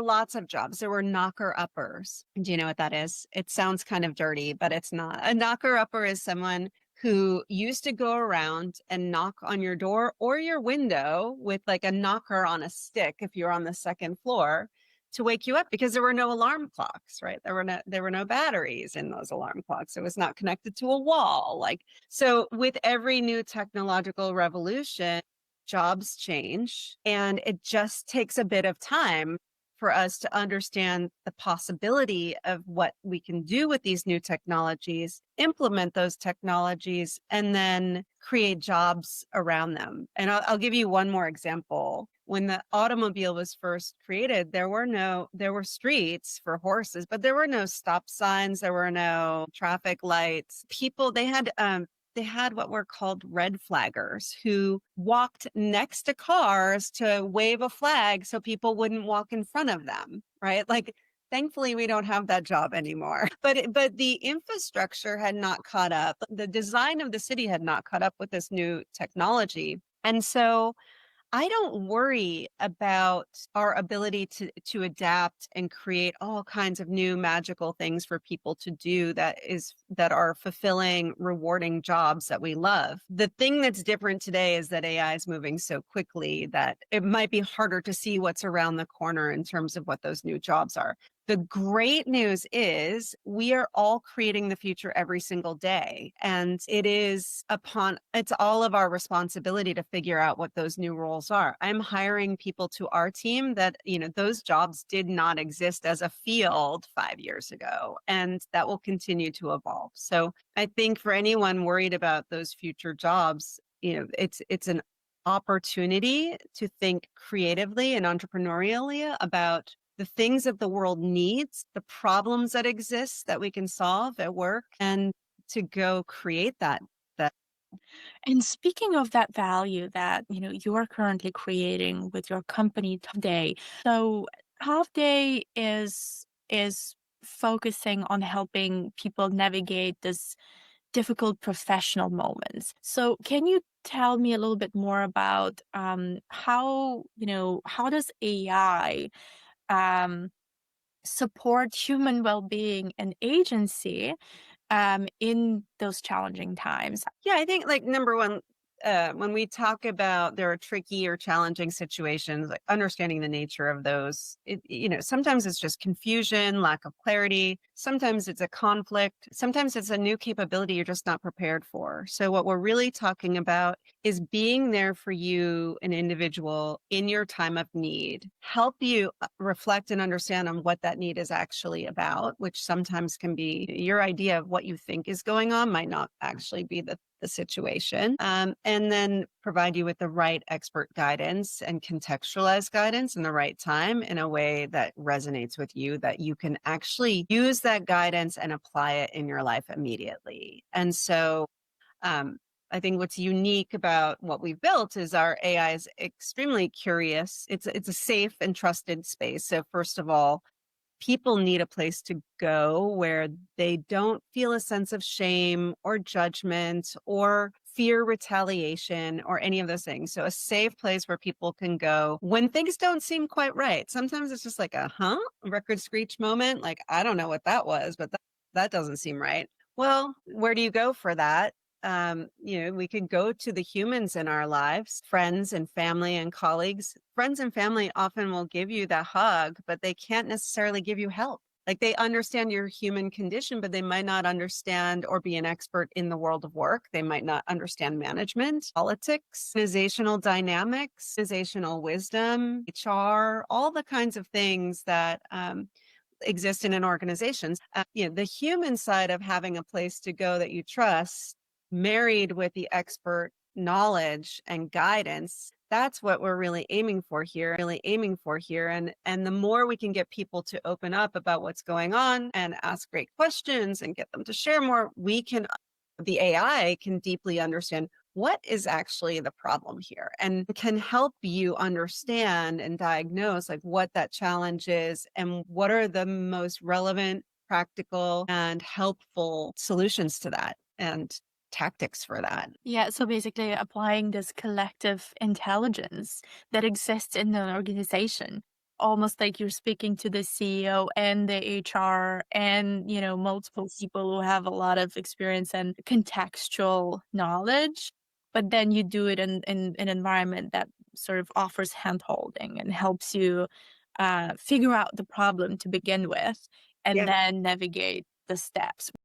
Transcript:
lots of jobs. There were knocker-uppers. Do you know what that is? It sounds kind of dirty, but it's not. A knocker-upper is someone who used to go around and knock on your door or your window with like a knocker on a stick if you're on the second floor to wake you up, because there were no alarm clocks, right? There were no batteries in those alarm clocks. It was not connected to a wall. Like, so with every new technological revolution, jobs change, and it just takes a bit of time for us to understand the possibility of what we can do with these new technologies, implement those technologies, and then create jobs around them. And I'll give you one more example. When the automobile was first created, there were streets for horses, but there were no stop signs. There were no traffic lights. They had what were called red flaggers who walked next to cars to wave a flag so people wouldn't walk in front of them, right? Like, thankfully, we don't have that job anymore. But the infrastructure had not caught up. The design of the city had not caught up with this new technology. And so I don't worry about our ability to adapt and create all kinds of new magical things for people to do that are fulfilling, rewarding jobs that we love. The thing that's different today is that AI is moving so quickly that it might be harder to see what's around the corner in terms of what those new jobs are. The great news is we are all creating the future every single day. And it's all of our responsibility to figure out what those new roles are. I'm hiring people to our team that, those jobs did not exist as a field 5 years ago, and that will continue to evolve. So I think for anyone worried about those future jobs, it's an opportunity to think creatively and entrepreneurially about the things that the world needs, the problems that exist that we can solve at work, and to go create that. And speaking of that value that, you are currently creating with your company today, so Half Day is focusing on helping people navigate this difficult professional moments. So can you tell me a little bit more about how does AI um, support human well-being and agency in those challenging times? Yeah, I think like number one, when we talk about there are tricky or challenging situations, like understanding the nature of those, sometimes it's just confusion, lack of clarity. Sometimes it's a conflict. Sometimes it's a new capability you're just not prepared for. So what we're really talking about is being there for you, an individual, in your time of need, help you reflect and understand on what that need is actually about, which sometimes can be your idea of what you think is going on might not actually be the situation, and then provide you with the right expert guidance and contextualized guidance in the right time in a way that resonates with you, that you can actually use that guidance and apply it in your life immediately. And so I think what's unique about what we've built is our AI is extremely curious. It's a safe and trusted space. So first of all, people need a place to go where they don't feel a sense of shame or judgment or fear retaliation or any of those things. So a safe place where people can go when things don't seem quite right. Sometimes it's just like a record screech moment. Like, I don't know what that was, but that doesn't seem right. Well, where do you go for that? We could go to the humans in our lives, friends and family and colleagues. Friends and family often will give you the hug, but they can't necessarily give you help. Like, they understand your human condition, but they might not understand or be an expert in the world of work. They might not understand management, politics, organizational dynamics, organizational wisdom, HR, all the kinds of things that exist in an organization. The human side of having a place to go that you trust, married with the expert knowledge and guidance, that's what we're really aiming for here. And the more we can get people to open up about what's going on and ask great questions and get them to share more, the AI can deeply understand what is actually the problem here and can help you understand and diagnose like what that challenge is and what are the most relevant, practical, and helpful solutions to that and tactics for that. Yeah, so basically applying this collective intelligence that exists in an organization. almost like you're speaking to the CEO and the HR and, multiple people who have a lot of experience and contextual knowledge. But then you do it in an environment that sort of offers handholding and helps you figure out the problem to begin with and Yeah. then navigate the steps.